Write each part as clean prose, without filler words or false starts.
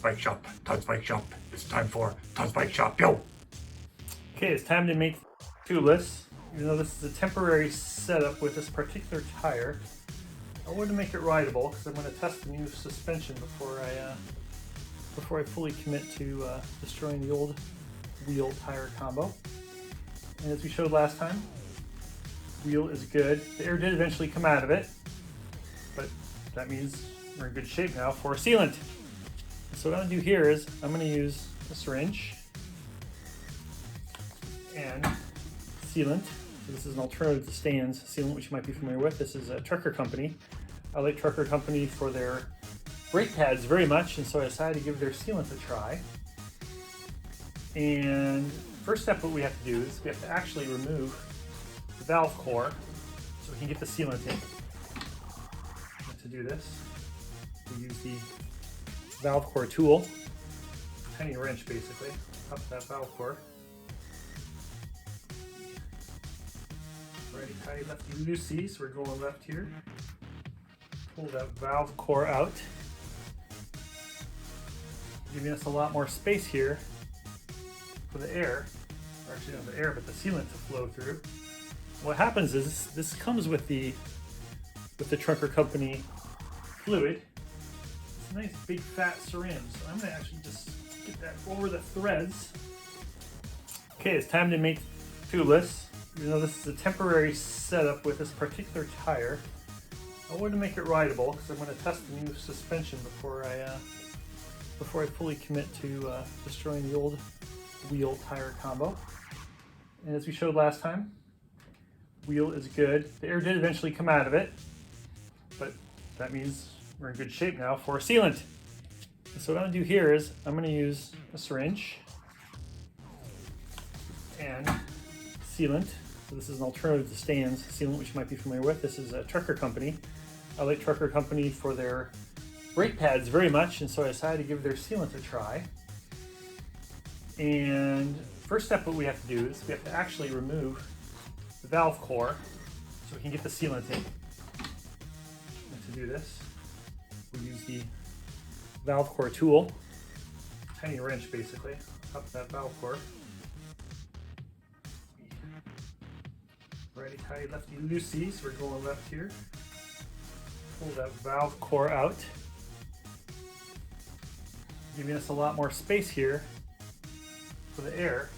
Bike Shop, Todd's Bike Shop. It's time for Todd's Bike Shop, yo! Okay, it's time to make tubeless. Even though this is a temporary setup with this particular tire, I wanted to make it rideable because I'm going to test the new suspension before I fully commit to destroying the old wheel tire combo. And as we showed last time, wheel is good. The air did eventually come out of it, but that means we're in good shape now for sealant. So what I'm going to do here is I'm going to use a syringe and sealant. So this is an alternative to Stan's sealant, which you might be familiar with. This is a Trucker Company. I like Trucker Company for their brake pads very much, and so I decided to give their sealant a try. And first step, what we have to do is we have to actually remove the valve core so we can get the sealant in. And to do this, we use the valve core tool, tiny wrench basically, up that valve core. Righty tighty, lefty loosey, so we're going left here. Pull that valve core out, giving us a lot more space here for the air, or actually not the air, but the sealant to flow through. What happens is this comes with the Trucker Company fluid. It's a nice big fat syringe, so I'm going to actually just get that over the threads. Okay, it's time to make tubeless. Even though this is a temporary setup with this particular tire, I wanted to make it rideable because I'm going to test the new suspension before I fully commit to destroying the old wheel tire combo. And as we showed last time, wheel is good. The air did eventually come out of it, but that means we're in good shape now for sealant. And so what I'm going to do here is I'm going to use a syringe and sealant. So this is an alternative to Stan's sealant, which you might be familiar with. This is a Trucker Company. I like Trucker Company for their brake pads very much, and so I decided to give their sealant a try. And first step, what we have to do is we have to actually remove the valve core so we can get the sealant in. And to do this, we use the valve core tool, tiny wrench basically, up that valve core. Righty tighty, lefty loosey, so we're going left here. Pull that valve core out, giving us a lot more space here for the air,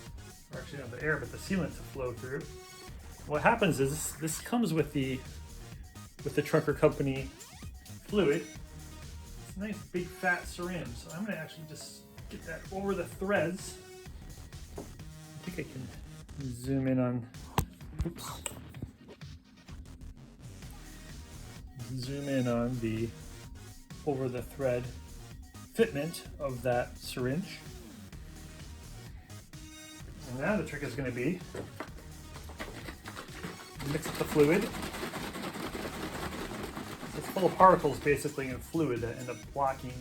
or actually not the air, but the sealant to flow through. What happens is this comes with the Trucker Company fluid. It's a nice big fat syringe, so I'm going to actually just get that over the threads. I think I can zoom in on, oops. Zoom in on the over the thread fitment of that syringe. And now the trick is going to be mix up the fluid. It's full of particles basically in fluid that end up blocking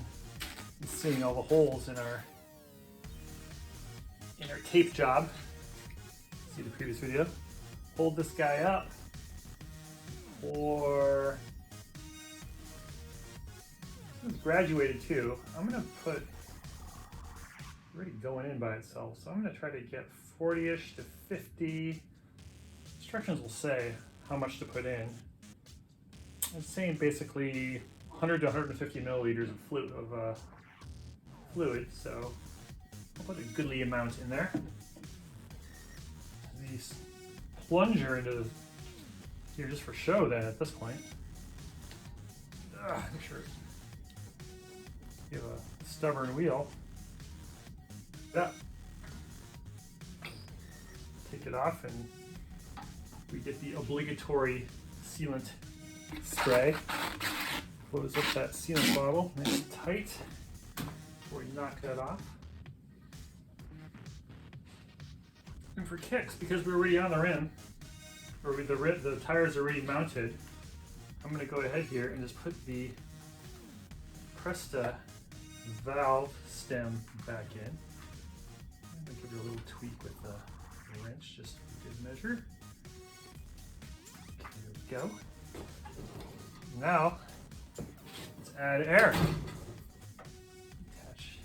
and sealing all the holes in our tape job. See the previous video. Hold this guy up for, it's graduated too. I'm going to put, already going in by itself, so I'm going to try to get 40-ish to 50. Instructions will say how much to put in. It's saying basically 100 to 150 milliliters of fluid, so I'll put a goodly amount in there. These plunger into here just for show then at this point. Make sure you have a stubborn wheel. Yeah. Take it off and we get the obligatory sealant spray. Close up that sealant bottle nice and tight before we knock that off. And for kicks, because we're already on the rim, or the tires are already mounted, I'm going to go ahead here and just put the Presta valve stem back in. I'm going to give it a little tweak with the wrench, just for good measure. There we go. Now, let's add air. Attach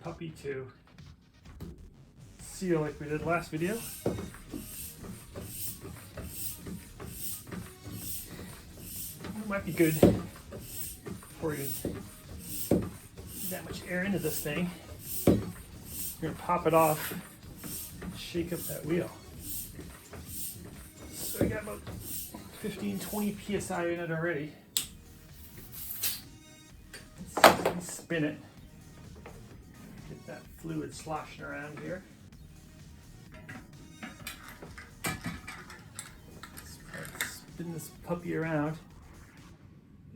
puppy to seal like we did last video. It might be good before you get that much air into this thing. You're gonna pop it off and shake up that wheel. So I got about 15-20 psi in it already. Let's spin it. Get that fluid sloshing around here. Let's spin this puppy around.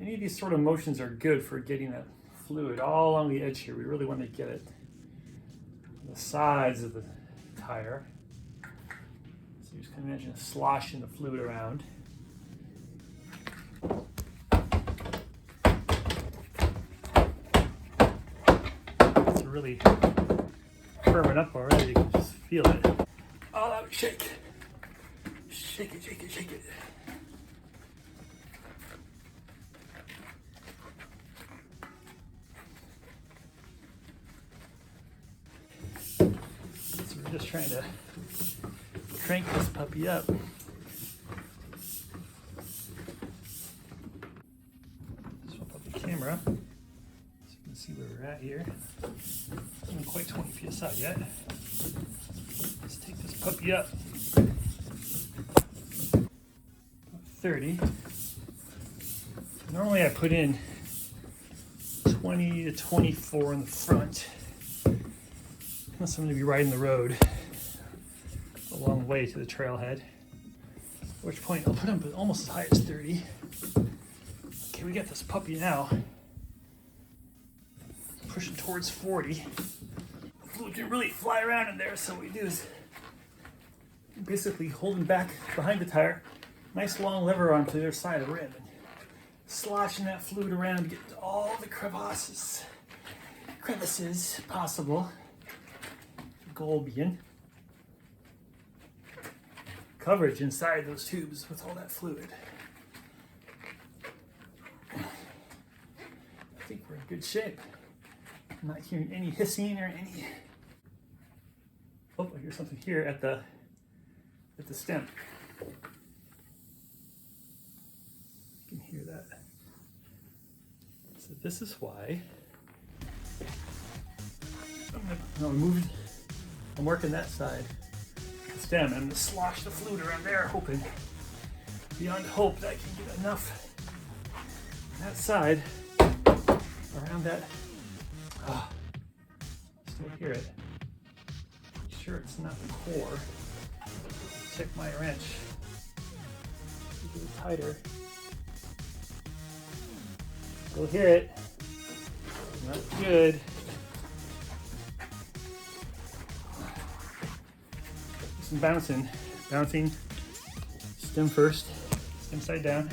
Any of these sort of motions are good for getting that fluid all along the edge here. We really want to get it on the sides of the tire. So you just can imagine sloshing the fluid around. It's really firming up already. You can just feel it. All out shake. Shake it, shake it, shake it. Just trying to crank this puppy up. Swap up the camera so you can see where we're at here. Not quite 20 psi yet. Let's take this puppy up. 30. Normally I put in 20 to 24 in the front. Unless I'm going to be riding the road a long way to the trailhead, at which point I'll put them almost as high as 30. Okay, we got this puppy now pushing towards 40. Fluid can really fly around in there, so what we do is basically holding back behind the tire, nice long lever onto the other side of the rim, and sloshing that fluid around, get to all the crevices possible. Goal being coverage inside those tubes with all that fluid. I think we're in good shape. I'm not hearing any hissing or any. Oh, I hear something here at the stem. You can hear that. So this is why I'm working that side, the stem, and I'm gonna slosh the fluid around there, hoping, beyond hope, that I can get enough on that side, around that. Still hear it. Make sure it's not the core. Check my wrench. A little tighter. Still hear it. Not good. Bouncing, stem first, stem side down.